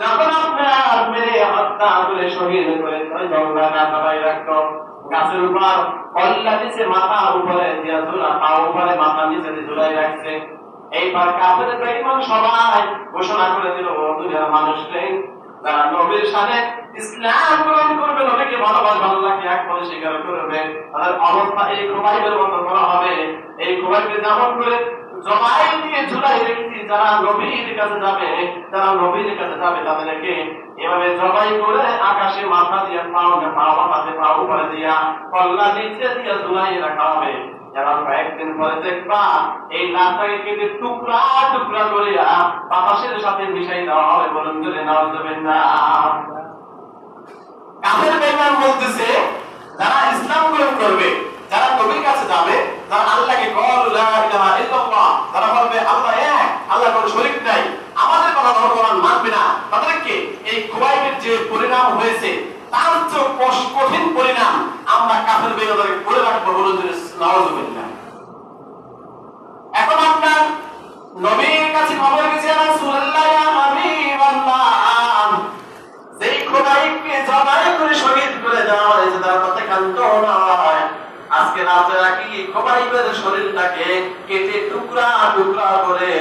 যখন আপনার মেরে হত্যা করে শহীদ করে জঙ্গলা না সবাই রাখতো গাছের উপর কল্লা দিছে, মাথা উপরে দিয়া ঝুলা, পা উপরে মাথা নিচে ঝুলাই রাখছে। এইবার কাফের বেঈমান সবাই ঘোষণা করে দিল, ও দুনিয়ার মানুষকে যারা নবীর সাথে ইসলাম গ্রহণ করবে, নবীকে ভালোবাসা ভালো লাগে এক মনে স্বীকার করবে, তাদের অবস্থা এই খুবাইবের মতো করা হবে। এই খুবাইবকে যেমন করে জবাই দিয়ে ঝুলাই রেখেছি, যারা নবীর কাছে যাবে, যারা নবীর কাছে যাবে তাদেরকে এভাবে জবাই করে আকাশে মাথা দিয়ে পাও মাথাতে পাও উপরে দিয়া কল্লা নিচে দিয়ে ঝুলাই রাখা হবে। এবং কয়েকদিন পরে দেখবা এই লাশটাকে কেটে টুকরা টুকরা করে বাতাসের সাথে মিশাই দেওয়া হবে। বলুন যদি নাও দেবেন না। কাফের বেঈমান বলতেছে, যারা ইসলাম গ্রহণ করবে, যারা নবীর কাছে যাবে, যারা আল্লাহকে ক্বালু লা ইলাহা ইল্লাল্লাহ, যারা বলবে আল্লাহ এক, আল্লাহ কোনো শরীক নাই, আমাদের কথা ধর্মগ্রহণ মানবে না, তাদেরকে এই খুবাইবের যে পরিণাম হয়েছে তার চেয়ে কঠিন পরিণাম আমরা কাফের বেঈমানদেরকে করে রাখবো। বলুন যদি নাউযুবিল্লাহ। এখন আপনার নবীর কাছে খবর গেছে, ইয়া রাসূলুল্লাহ, ইয়া হাবিবাল্লাহ, যেই খুবাইবকে জবাই করে শহীদ করে দেওয়া হয়েছে তার কথা কান্ত নয়। আজকে রাতে রাখি খুবাইবের শরীরটাকে কেটে টুকরা টুকরা করে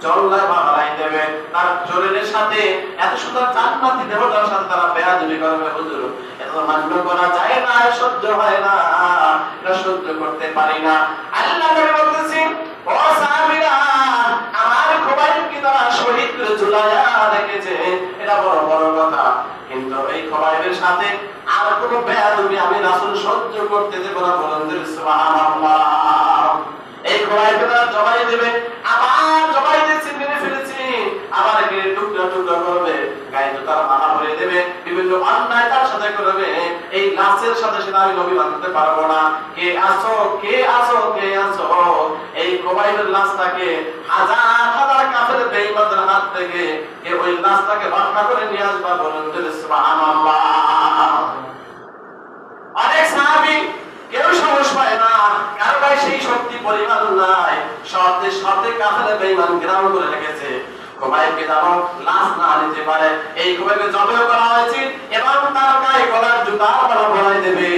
জল্লায় বাহারাই দেবে, তার শরীরের সাথে এত সুন্দর জান্নাতি দেহটার সাথে তারা বেয়াদবি করবে। হুজুর, এত মান্য করা যায় না, সহ্য হয় না, এটা সহ্য করতে পারি না। আল্লাহ নবী বলতেছেন, ও সাহাবীরা, আমার খুবাইবকে তারা শহীদ করে ঝুলায়া রেখেছে, এটা বড় বড় কথা, কিন্তু এই খুবাইবের সাথে আর কোনো বেয়াদবি আমি রাসূল সহ্য করতে দেব না। বলুন সুবহানাল্লাহ। এই খুবাইবকে তারা জবাই দেবে, আবার জবাই দিয়েছে, মেরে ফেলেছি, আবার একে টুকরা টুকরা করবে, গায়ে জুতার মালা ভরে দেবে, বিভিন্ন অন্যায় তার সাথে করবে। এই লাশের সাথে সেটা আমি নবী মানতে পারবো না। কে আসো, কে আসো, কে আসো, এই খুবাইবের লাশটাকে হাজার হাজার কাফের বেঈমানদের হাত থেকে কে ওই লাশটাকে রক্ষা করে নিয়ে আসবা। বলুন সুবহানাল্লাহ। অনেক সাহাবী কেউ সাহস পায় না, কারো ভাই সেই শক্তি পরিমাণ নাই, শর্তে শর্তে কাফের বেঈমান গ্রাম করে রেখেছে। খুবাইবকে যেন লাশ না নিতে পারে, এই খুবাইবকে জবাই করা হয়েছে এবং তার গায়ে গলার জুতার মালা পরাই দেবে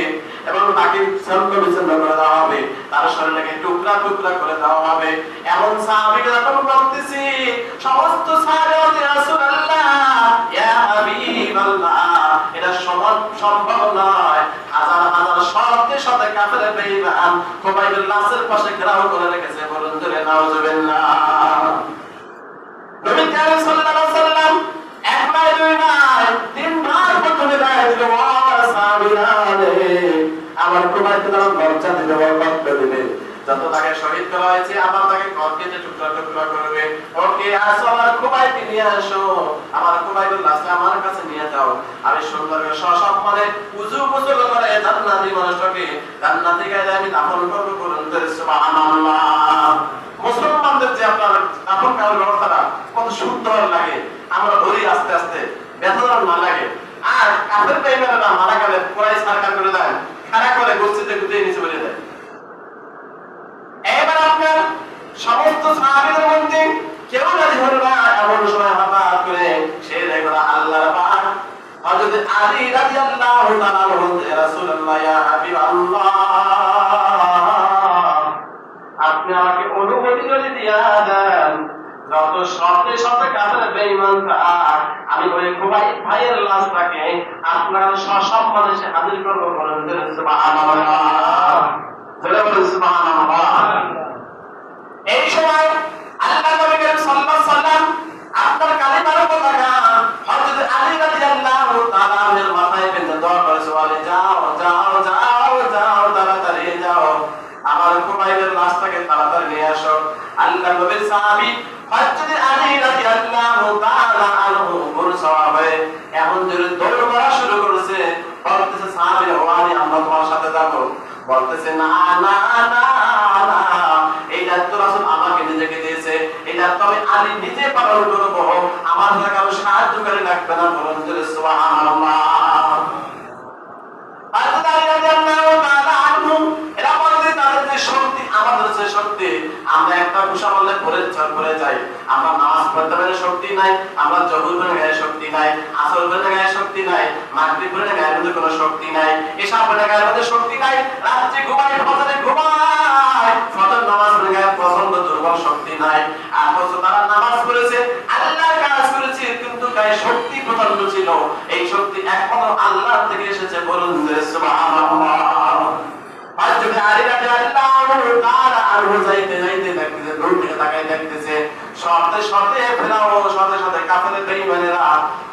এবং তাকে ছন্ন বিচ্ছিন্ন করে দেওয়া হবে, তার শরীরটাকে টুকরা টুকরা করে দেওয়া হবে। এমন সাহাবীকে যখন বলতেছি, সমস্ত সাহাবী রাসূলুল্লাহ, ইয়া হাবিবাল্লাহ, এটা সম্ভব নয়। হাজার হাজার শর্তে সাথে কাফের বেঈমান খুবাইবের লাশের পাশে ঘেরাও করে রেখেছে। বলুন জোরে নাউযুবিল্লাহ। নবী কারীম সাল্লাল্লাহু আলাইহি ওয়াসাল্লাম এক নয়, দুই নয়, তিন বার প্রথমে দাঁড়িয়ে দিল, ও সাহাবীরা রে, আমার খুবাইবকে তারা লজ্জা দিবে, বরকত দিবে। যত তাকে শহীদ করা হয়েছে আবার তাকে কেটে টুকরা টুকরা করবে। ওকে আসো, আমার খুবাইবকে নিয়ে আসো, আমার খুবাইবের লাশটা আমার কাছে নিয়ে যাও, আমি সুন্দর করে সসম্মানে উযু গোসল করে জান্নাতি মানুষটাকে জান্নাতি গায়ে আমি দাফন করব। বলুন সুবহানাল্লাহ। মুসলমানদের যে আপনার দাফন করার ব্যবস্থাটা কত সুন্দর লাগে, আমরা ধরি আস্তে আস্তে, ব্যথা না লাগে। আর কাফের বেঈমানরা মারা গেলে পুরাই সরকার করে দেয়, খাড়া করে গোস্তিতে গুটিয়ে নিচে বলে দেয়। এবার আপনার সমস্ত সাহাবীদের মধ্যে কেউ রাজি হলো না, এমন সময় হঠাৎ করে সে দেখলো আল্লাহর পাক হযরত আলী রাদিয়াল্লাহু তাআলা বলতে, ইয়া রাসূলুল্লাহ, ইয়া হাবিবাল্লাহ, আপনি আমাকে অনুমতি যদি দিয়া দেন, যত শর্তে শর্তে কাফের বেঈমান থাক, আমি ওই খুবাইব ভাইয়ের লাশটাকে আপনার সসম্মানে সে হাজির করব। বলেন সুবহানাল্লাহ, সুবহানাল্লাহ। এই সময় আল্লাহ নবী করিম সাল্লাল্লাহু আলাইহি ওয়াসাল্লাম আপনার কালিমার পতাকা হযরত আলী রাদিয়াল্লাহু তাআলা এর মাথায় বেঁধে দোয়া করেছে, বলে যাও যাও যাও যাও, তাড়াতাড়ি যাও, আমার খুবাইবের লাশটাকে তাড়াতাড়ি নিয়ে আসো। আল্লাহ নবীর সাহাবী হযরত আলী রাদিয়াল্লাহু তাআলা আনহু মুরসাওয়াবে এমন জোরে দৌড় মারা শুরু করেছে, বলতেছে সাহাবীরা, ও আলী, আমরা তোমার সাথে যাব। বলতেছে, না না না না, এই দায়িত্ব রাসূল আমাকে নিজেকে দিয়েছে, এই দায়িত্ব আমি আলী নিজে পালন করব, আমার দ্বারা কারো সাহায্যকারী লাগবে না। বলুন সুবহানাল্লাহ। হযরত আলী রাদিয়াল্লাহু তাআলা আনহু এরা বলতে, তাদের যে শক্তি আমাদের যে শক্তি, আমরা একটা ঘোষা বললে পরে যাই, আমরা নামাজ পড়তে পারে শক্তি নাই, আমরা জহুর করে গায়ে শক্তি নাই, নাই, আসর পড়লে গায়ে শক্তি নাই, মাগরিব পড়লে গায়ের মধ্যে কোনো শক্তি নাই, এশা পড়লে গায়ের মধ্যে শক্তি নাই, রাত্রে ঘুমায় ফজরে ঘুমায়, ফজর নামাজ পড়লে গায়ে প্রচন্ড দুর্বল শক্তি নাই, অথচ তারা নামাজ পড়েছে, আল্লাহর কাজ করেছে, কিন্তু গায়ে শক্তি প্রচন্ড ছিল। এই শক্তি একমাত্র আল্লাহ থেকে এসেছে, বলুন সুবহানাল্লাহ। হযরত আলী রাদিয়াল্লাহু তাআলা আনহু যাইতে যাইতে দেখতেছে, দূর থেকে তাকায় দেখতেছে, সাথে সাথে ফেরাউন সাথে সাথে কাফের বেঈমানেরা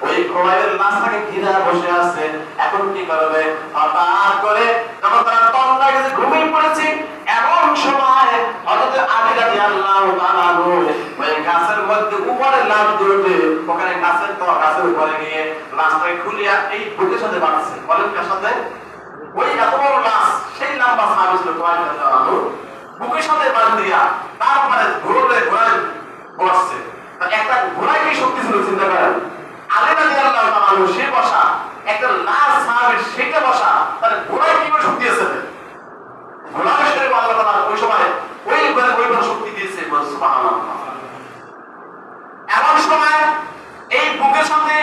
ওই খোবাইবের লাশটাকে ঘিরে বসে আছে। এখন কি করবে? হঠাৎ করে যখন তারা তন্দ্রা গেছে, ঘুমিয়ে পড়েছে, এমন সময় হযরত আলী রাদিয়াল্লাহু তাআলা আনহু ওই গাছের মধ্যে উপরে লাফ দিয়ে ওখানে গাছের উপরে গিয়ে লাশটাকে খুলিয়া এই বুকের সাথে বাঁধছে। বলেন কার সাথে? ওই এত বড় লাশ, সেই লম্বা সাহাবী ছিল বুকের সাথে বাঁধিয়া তারপরে ঘোড়ায় বসছে। একটা ঘোড়ায় কি শক্তি ছিল চিন্তা করেন। আলী রাদিয়াল্লাহু তাআলা আনহু সে বসা, একটা লাশ সাহাবী সেটা বসা, তাহলে ঘোড়ায় কি করে শক্তি আছে? ঘোড়ার শরীরে আল্লাহ তাআলা ওই সময় ওই শক্তি দিয়েছে, সুবহানাল্লাহ। এমন সময় এই বুকের সাথে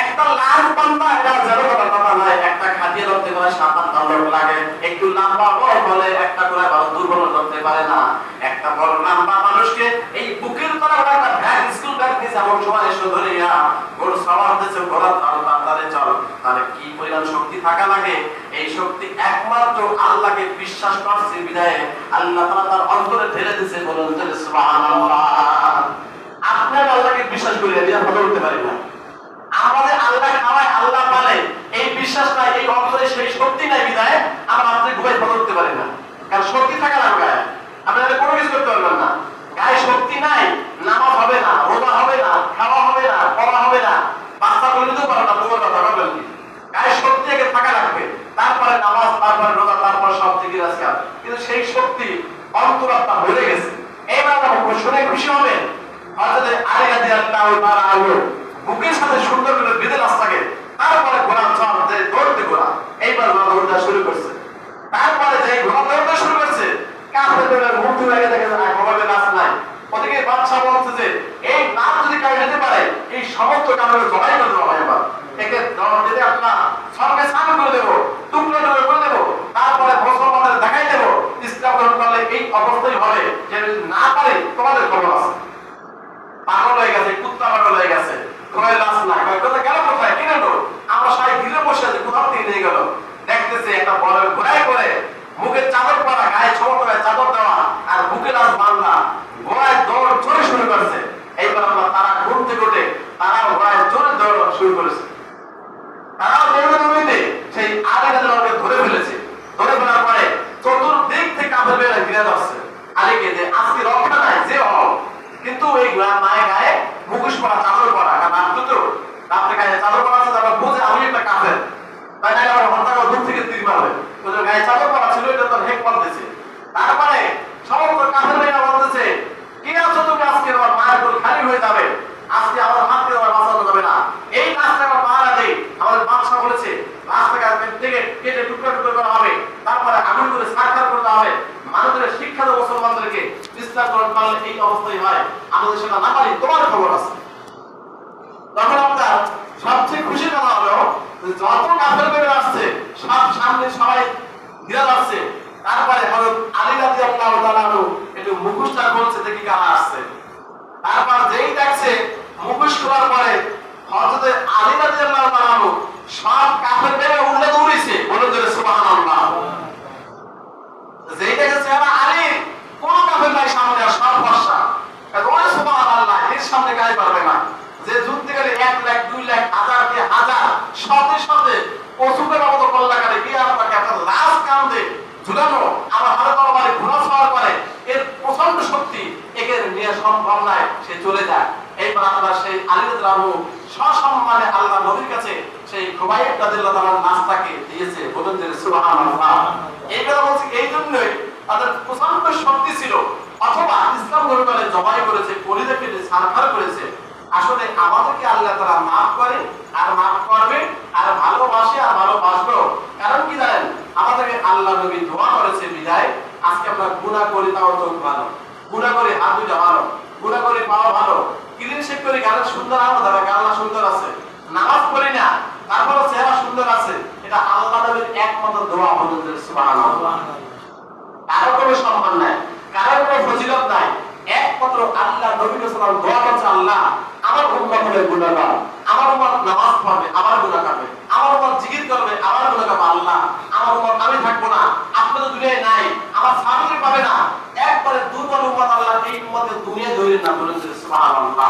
একটা লাল পান্তা, এটা যেন কথা নয়, একটা খাটিয়ে ধরতে পারে ৭-৮ লোক লাগে, একটু লম্বা বড় বলে একটা করে ভালো দুর্বল ধরতে পারে না। একটা বড় লম্বা মানুষকে এই বুকের উপরে একটা ব্যাগ, স্কুল ব্যাগ দিয়েছে, এমন সময় এসে ধরে ঘোড় সওয়ার দিয়েছে, ঘোড়া তাড়াতাড়ি চল। তাহলে কি পরিমাণ শক্তি থাকা লাগে? এই শক্তি একমাত্র আল্লাহকে বিশ্বাস করছে বিধায় আল্লাহ তাআলা তার অন্তরে ঢেলে দিয়েছে, বলুন সুবহানাল্লাহ। আপনার আল্লাহকে বিশ্বাস করি আমি আর কথা বলতে পারি না। আমাদের আল্লাহ খাওয়ায়, আল্লাহ পালে, এই বিশ্বাস নাই, এই অন্তরে সেই শক্তি নাই বিধায় আমরা রাত্রে ঘুমাই কথা বলতে পারি না। কারণ শক্তি থাকা লাগবে গায়ে, আপনারা কোনো কিছু করতে পারবেন না। গায়ে শক্তি নাই, নামাজ হবে না, রোজা হবে না, খাওয়া হবে না, পড়া হবে না, বাচ্চা বলে দিতেও পারো না, তোমার কথা বলবেন কি? গায়ে শক্তি আগে থাকা লাগবে, তারপরে নামাজ, তারপরে রোজা, তারপরে সব থেকে রাজকাজ। কিন্তু সেই শক্তি অন্তরাত্মা ভরে গেছে। এইবার আমরা শুনে খুশি হবে, হযরত আলী রাদিয়াল্লাহু তাআলা আনহু বুকের সাথে সুন্দর করে বেঁধে রাস্তাকে, তারপরে ঘোড়া চড়তে দৌড়তে ঘোড়া এইবার দৌড়টা শুরু করছে। তারপরে যে ঘোড়া দৌড়তে শুরু করছে, কাফেরদের মুক্তি লাগে দেখে ঘোড়াবে নাচ নাই। ওদিকে বাদশাহ বলছে যে এই নাচ যদি কেউ যেতে পারে, এই সমস্ত কামের জবাই করে দেবো এবার, একে যদি আপনার সঙ্গে স্নান করে দেবো, টুকরো টুকরো করে দেবো, তারপরে মুসলমানদের দেখাই দেবো ইসলাম গ্রহণ করলে এই অবস্থাই হবে। যে না পারে তোমাদের খবর আছে। পাগল হয়ে গেছে, কুত্তা পাগল হয়ে গেছে, ঘোড়ায় লাশ নাই, গেল কোথায়? কিনে নো আমরা সবাই ঘিরে বসে আছি, কোথাও থেকে নিয়ে গেল। দেখতেছে একটা বড় ঘোড়ায় করে, মুখে চাদর পরা, গায়ে সমতলায় চাদর দেওয়া, আর বুকে লাশ বাঁধা, ঘোড়ায় দৌড় জোরে শুরু করছে। এইবার আমরা তারা ঘুম থেকে উঠে তারা ঘোড়ায় জোরে দৌড় শুরু করেছে। তারাও দৌড়ে সেই আলী রাদিয়াল্লাহু ধরে ফেলেছে। ধরে ফেলার পরে চতুর্দিক থেকে কাফের বেলা ঘিরে ধরছে আলীকে, যে আজকে রক্ষা নাই, যে হও। কিন্তু এই মায়ের গায়ে মুখোশ পরা, চাদর পরা, রাত্রে তো রাত্রে গায়ে চাদর পরা আছে, তারপর বুঝে আমি একটা কাফের, তাই না? আমার হত্যা দূর থেকে তীর মারবে, ওদের গায়ে চাদর পরা ছিল, এটা তোর হেক পালতেছে। তারপরে সমস্ত কাফের মেয়েরা বলতেছে, কি আছো তুমি? আজকে আমার মায়ের কোল খালি হয়ে যাবে, আজকে আমার হাত দিয়ে আমার বাঁচানো যাবে না। এই লাশটা আমার পাহারা দেই, আমাদের বাদশাহ বলেছে লাশটাকে থেকে কেটে টুকরো টুকরো করা হবে, তারপরে আগুন করে সারখার করতে হবে। মানুষের শিক্ষা দেবো, মুসলমানদেরকে ইসলাম গ্রহণ করলে এই অবস্থায় হয়, আমাদের সেটা না পারি, তোমার খবর আছে। তখন আপনার সবচেয়ে খুশি কথা হলো, যত কাফের বের আসছে সব সামনে সবাই ঘিরে যাচ্ছে। তারপরে হযরত আলী রাদিয়াল্লাহু তাআলা একটু মুখোশটা খুলছে, দেখি কারা আসছে। তারপর যেই দেখছে মুখোশ খোলার পরে হযরত আলী রাদিয়াল্লাহু তাআলা সব কাফের বের উঠে দৌড়েছে, বলে যে সুবহানাল্লাহ। যেই দেখেছে আলী, কোন কাফের নাই সামনে, আর সব ফর্সা, ওই সুবহানাল্লাহ, এর সামনে গায়ে পারবে না। যে যুদ্ধে গেলে 1 লাখ 2 লাখ 1000 কি হাজার সাথে সাথে পশুদের মতো কল্লাকারে গিয়ে আপনাকে একটা লাশ কান্দে ঝুলানো, আমার হাতে তরবারি ঘোড়া সওয়ার করে, এর প্রচন্ড শক্তি একে নিয়ে সম্ভব নয়, সে চলে যায়। এইবার আপনার সেই আলী রাদিয়াল্লাহু সসম্মানে আল্লাহ নবীর কাছে সেই খুবাইব রাদিয়াল্লাহু তাআলার নাস্তাকে দিয়েছে, বলেন যে সুবহানাল্লাহ। এই কথা বলছি এই জন্যই তাদের প্রচন্ড শক্তি ছিল, অথবা ইসলাম গ্রহণ করে জবাই করেছে, কলিজাকে সারখার করেছে। আসলে আমাদেরকে আল্লাহ তাআলা মাফ করে আর মাফ করবে, আর ভালোবাসে আর ভালোবাসবে। কারণ কি জানেন, আমাদেরকে আল্লাহ নবী দোয়া করেছে বিদায় আজকে আমরা গুনাহ করি, তাও চোখ ভালো, গুনাহ করি হাত দুটো ভালো, গুনাহ করি পাওয়া ভালো, ক্লিন শেভ করি গালের সুন্দর আলো ধরে, গাল্লা সুন্দর আছে, নামাজ সম্মান নাই, কারো কোনো ফজিলত নাই, একমাত্র আল্লাহ নবী রাসূল দোয়া করছে, আল্লাহ আমার উম্মতের গুনাহগার, আমার উম্মত নামাজ পড়বে, আমার গুনাহ করবে, আমার উম্মত জিকির করবে, আমার গুনাহ করবে, আল্লাহ আমার উম্মত আমি থাকবো না, আপনি তো দুনিয়ায় নাই, আমার স্বামী পাবে না, একবারে দুর্বল উম্মত আল্লাহ এই উম্মতের দুনিয়া ধরে না, বলেন সুবহানাল্লাহ।